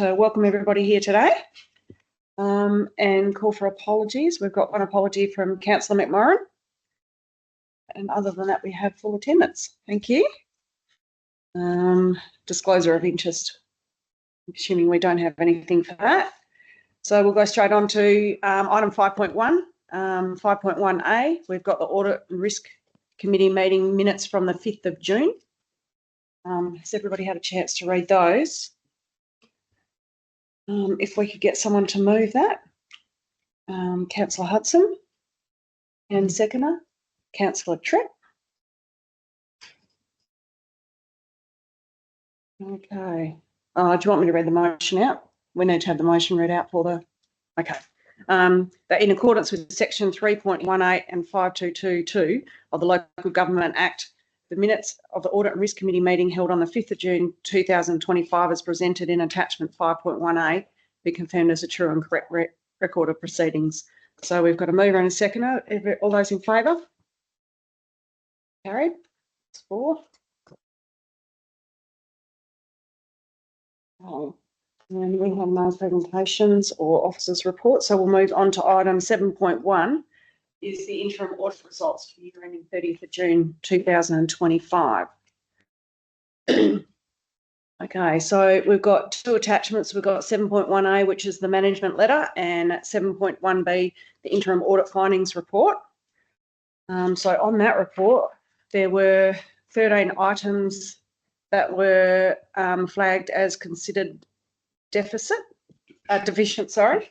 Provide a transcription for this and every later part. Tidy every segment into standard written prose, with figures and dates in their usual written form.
to welcome everybody here today and call for apologies. We've got one apology from Councillor McMorrin, and other than that we have full attendance. Thank you. Disclosure of interest, assuming we don't have anything for that. So we'll go straight on to item 5.1. 5.1A, we've got the Audit and Risk Committee meeting minutes from the 5th of June. Has everybody had a chance to read those? If we could get someone to move that. Councillor Hudson, and seconder, Councillor Tripp. Okay. Do you want me to read the motion out? We need to have the motion read out for the... Okay. That in accordance with section 3.18 and 5222 of the Local Government Act, the minutes of the Audit and Risk Committee meeting held on the 5th of June 2025 as presented in attachment 5.1A be confirmed as a true and correct record of proceedings. So we've got a mover and a seconder. All those in favour? Carried. It's 4. Oh. And we have no presentations or officers' reports, so we'll move on to item 7.1, is the interim audit results for the year ending 30th of June 2025. Okay, so we've got 2 attachments. We've got 7.1A, which is the management letter, and 7.1B, the interim audit findings report. So on that report, there were 13 items that were flagged as considered deficient, sorry.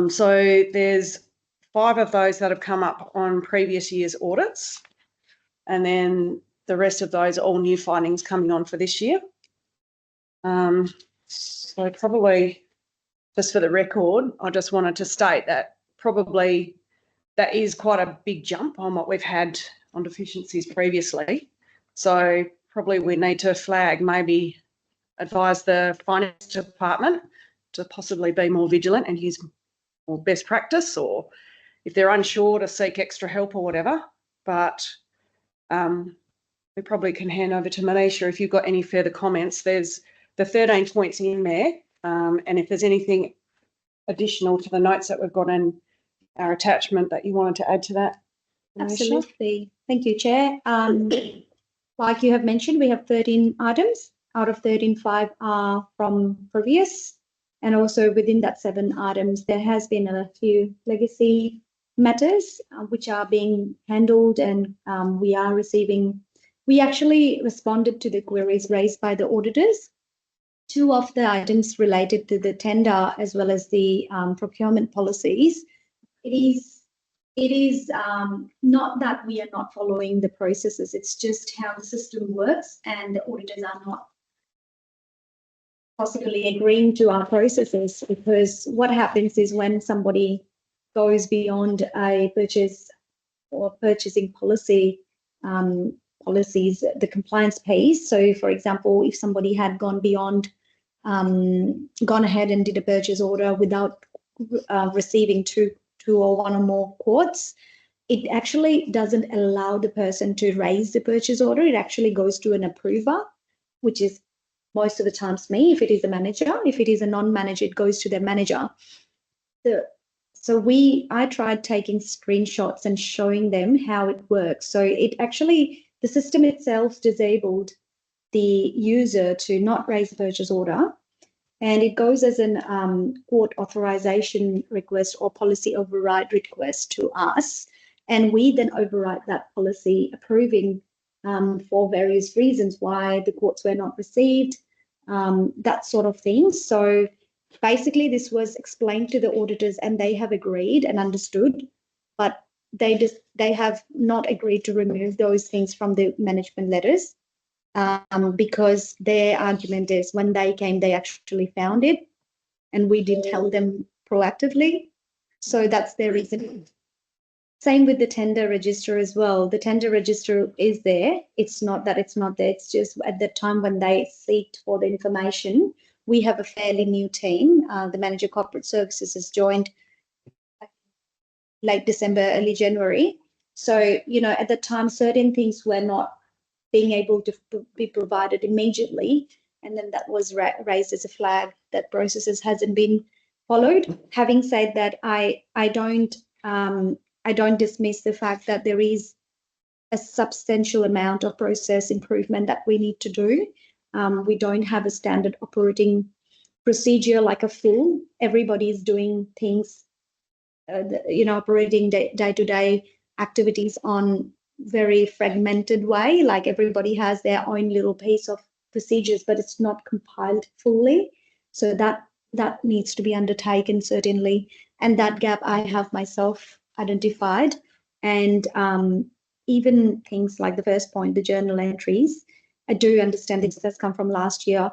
So there's 5 of those that have come up on previous year's audits, and then the rest of those are all new findings coming on for this year. So probably just for the record, I just wanted to state that probably that is quite a big jump on what we've had on deficiencies previously. So probably we need to flag, maybe advise the finance department to possibly be more vigilant and use more best practice, or if they're unsure to seek extra help or whatever. But we probably can hand over to Manisha if you've got any further comments. There's the 13 points in there, and if there's anything additional to the notes that we've got in our attachment that you wanted to add to that, Manisha? Absolutely. Thank you, Chair. Like you have mentioned, we have 13 items. Out of 13, 5 are from previous, and also within that 7 items, there has been a few legacy matters which are being handled, and we actually responded to the queries raised by the auditors. 2 of the items related to the tender as well as the procurement policies. It is not that we are not following the processes, it's just how the system works, and the auditors are not possibly agreeing to our processes, because what happens is when somebody goes beyond a purchase or purchasing policies, the compliance pays. So for example, if somebody had gone ahead and did a purchase order without receiving two or 1 or more quotes, it actually doesn't allow the person to raise the purchase order. It actually goes to an approver, which is most of the times me, if it is a manager. If it is a non-manager, it goes to their manager. So I tried taking screenshots and showing them how it works. So the system itself disabled the user to not raise a purchase order, and it goes as an court authorization request or policy override request to us, and we then override that policy, approving for various reasons why the quotes were not received, that sort of thing. So basically this was explained to the auditors and they have agreed and understood, but they have not agreed to remove those things from the management letters, because their argument is when they came, they actually found it and we didn't tell them proactively. So that's their reason. Same with the tender register as well. The tender register is there. It's not that it's not there. It's just at the time when they seeked for the information, we have a fairly new team. The Manager Corporate Services has joined late December, early January. So, at the time, certain things were not being able to be provided immediately. and then that was raised as a flag that processes hasn't been followed. Having said that, I don't dismiss the fact that there is a substantial amount of process improvement that we need to do. We don't have a standard operating procedure like a full. Everybody is doing things, operating day-to-day activities on very fragmented way. Like everybody has their own little piece of procedures, but it's not compiled fully. So that needs to be undertaken certainly. And that gap I have myself identified. And even things like the first point, the journal entries, I do understand this has come from last year.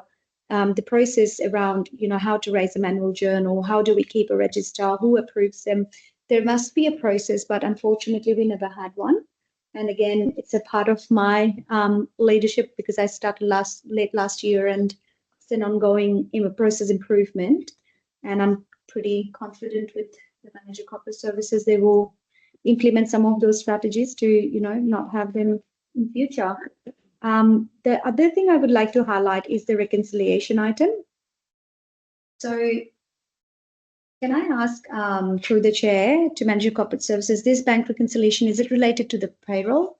The process around, how to raise a manual journal, how do we keep a register, who approves them? There must be a process, but unfortunately we never had one. And again, it's a part of my leadership because I started late last year, and it's an ongoing process improvement. And I'm pretty confident with the Manager Corporate Services, they will implement some of those strategies to, not have them in future. The other thing I would like to highlight is the reconciliation item. So can I ask through the chair to Manager Corporate Services, this bank reconciliation, is it related to the payroll?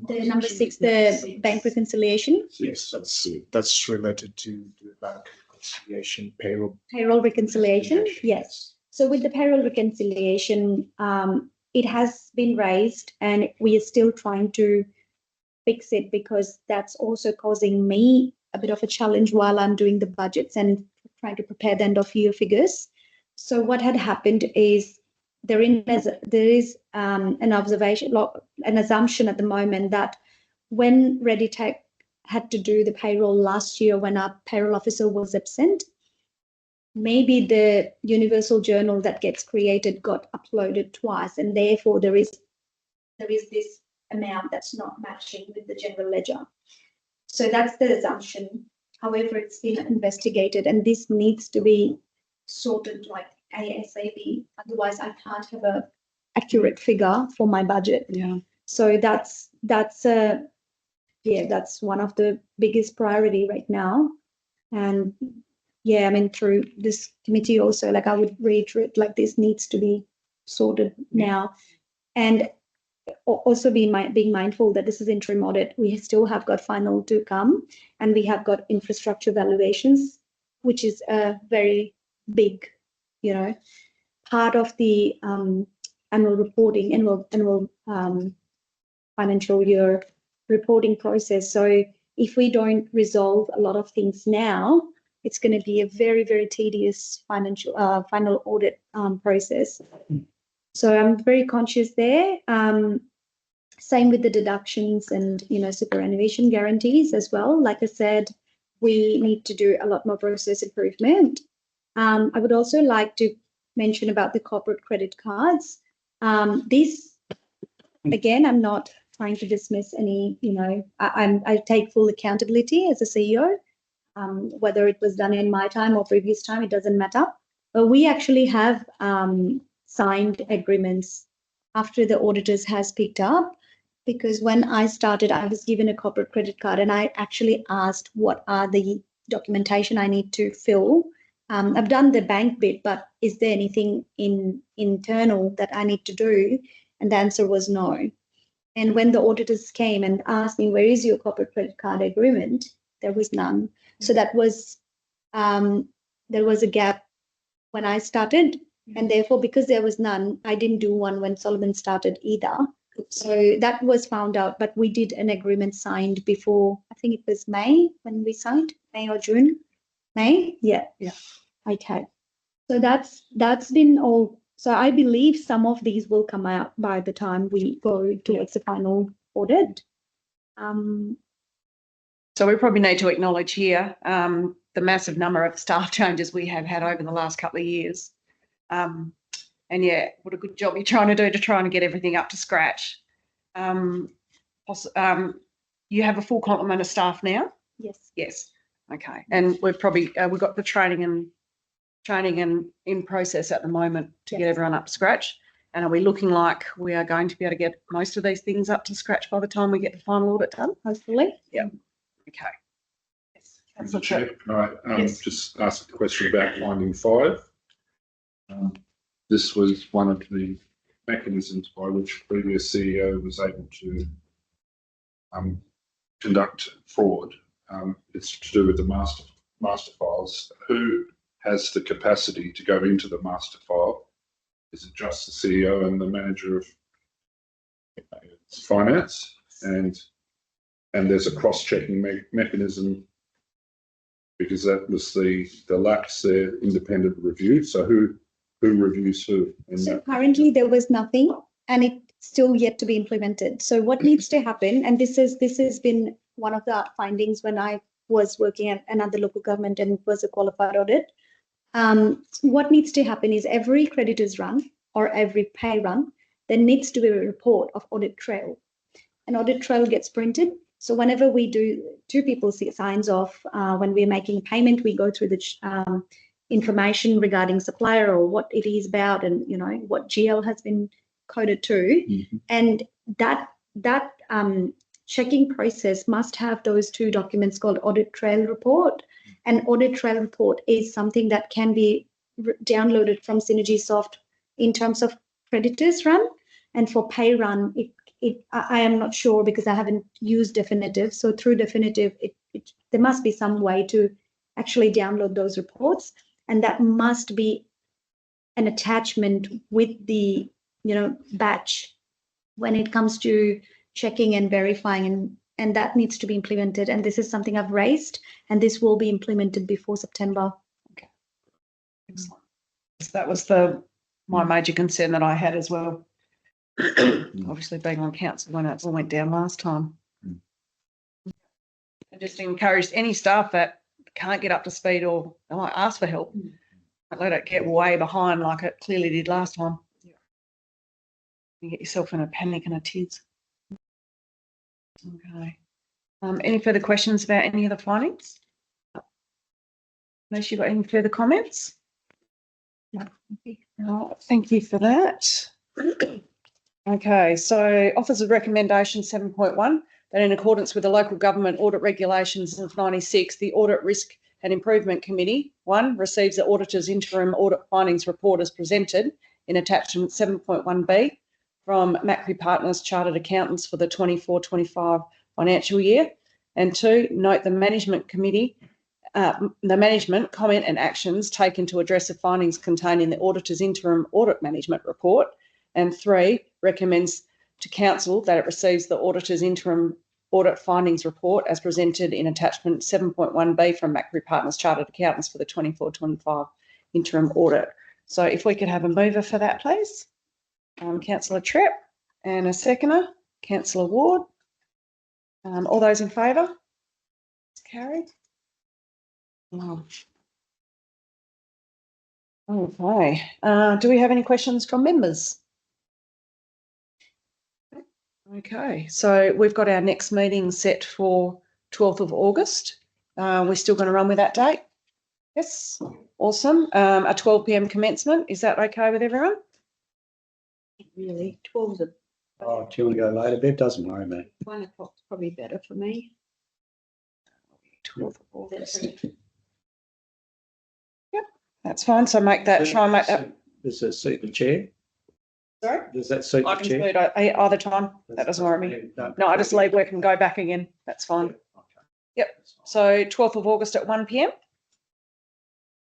The number 6, the bank reconciliation? Yes, that's related to the bank reconciliation, payroll. Payroll reconciliation, yes. So with the payroll reconciliation, it has been raised and we are still trying to fix it because that's also causing me a bit of a challenge while I'm doing the budgets and trying to prepare the end of year figures. So what had happened is there is an assumption at the moment that when ReadyTech had to do the payroll last year when our payroll officer was absent, maybe the universal journal that gets created got uploaded twice, and therefore there is this amount that's not matching with the general ledger. So that's the assumption. However, it's been investigated and this needs to be sorted like ASAP. Otherwise, I can't have a accurate figure for my budget. Yeah. So that's one of the biggest priority right now. And yeah, I mean, through this committee also, like I would reiterate, like this needs to be sorted now. And also being mindful that this is interim audit. We still have got final to come, and we have got infrastructure valuations, which is a very big, part of the annual financial year reporting process. So if we don't resolve a lot of things now, it's going to be a very, very tedious final audit process. So I'm very conscious there. Same with the deductions and, superannuation guarantees as well. Like I said, we need to do a lot more process improvement. I would also like to mention about the corporate credit cards. This, again, I'm not trying to dismiss any, I take full accountability as a CEO. Whether it was done in my time or previous time, it doesn't matter. But we actually have signed agreements after the auditors has picked up, because when I started, I was given a corporate credit card and I actually asked what are the documentation I need to fill. I've done the bank bit, but is there anything internal that I need to do? And the answer was no. And when the auditors came and asked me, where is your corporate credit card agreement? There was none. So that was, there was a gap when I started. And therefore, because there was none, I didn't do one when Solomon started either. So that was found out, but we did an agreement signed before, I think it was May when we signed, May or June? May? Yeah. Okay. So that's been all. So I believe some of these will come out by the time we go towards the final audit. So we probably need to acknowledge here the massive number of staff changes we have had over the last couple of years. And yeah, what a good job you're trying to do to try and get everything up to scratch. You have a full complement of staff now? Yes. Yes. Okay. And we've probably we've got the training and in process at the moment to get everyone up to scratch. And are we looking like we are going to be able to get most of these things up to scratch by the time we get the final audit done? Hopefully. Yeah. Okay. Mr. Chair, can I Yes. just ask a question about finding 5? This was one of the mechanisms by which previous CEO was able to conduct fraud. It's to do with the master files. Who has the capacity to go into the master file? Is it just the CEO and the manager of finance? And there's a cross-checking mechanism, because that was the lapse there, independent review. So who reviews who? So currently there was nothing, and it's still yet to be implemented. So what needs to happen, and this has been one of the findings when I was working at another local government and it was a qualified audit. What needs to happen is every creditors run or every pay run, there needs to be a report of audit trail. An audit trail gets printed. So whenever we do, 2 people signs off, when we're making a payment, we go through the information regarding supplier or what it is about, and what GL has been coded to. And that checking process must have those 2 documents called audit trail report. And audit trail report is something that can be downloaded from Synergy Soft in terms of creditors run, and for pay run, I am not sure because I haven't used Definitive. So through Definitive, there must be some way to actually download those reports, and that must be an attachment with the batch when it comes to checking and verifying, and that needs to be implemented. And this is something I've raised, and this will be implemented before September. Okay. Excellent. So that was my major concern that I had as well. Obviously being on council when it all went down last time. I just encouraged any staff that can't get up to speed or they might ask for help. Don't let it get way behind like it clearly did last time. You get yourself in a panic and a tiz. Okay. Any further questions about any of the findings? Unless you've got any further comments? No. Thank you for that. Okay, so offers of recommendation 7.1, that in accordance with the Local Government Audit Regulations of 96, the Audit Risk and Improvement Committee, 1, receives the Auditor's Interim Audit Findings Report as presented in attachment 7.1b from Macquarie Partners Chartered Accountants for the 24-25 financial year, and 2, note the Management Committee, the management comment and actions taken to address the findings contained in the Auditor's Interim Audit Management Report, and 3, recommends to Council that it receives the Auditor's Interim Audit Findings Report as presented in attachment 7.1b from Macquarie Partners Chartered Accountants for the 24-25 interim audit. So if we could have a mover for that, please. Councillor Tripp, and a seconder, Councillor Ward. All those in favour? It's carried. Oh. Okay. Do we have any questions from members? Okay, so we've got our next meeting set for 12th of August. We're still going to run with that date? Yes, awesome. A 12 p.m. commencement, is that okay with everyone? Really, 12's a Oh, do you want to go later, Bev? Doesn't worry me. 1 o'clock's probably better for me. 12th of August. Yep, that's fine. So make that, try and make that. Does that suit the chair? Sorry? Does that suit I the can chair? do it either time. That doesn't worry me. No, I just leave work and go back again. That's fine. Okay. Yep. So 12th of August at 1 p.m.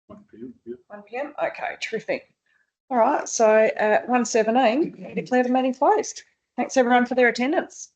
1 p.m. Yeah. 1 p.m. Okay, terrific. All right. So at 1:17, I declare the meeting closed. Thanks everyone for their attendance.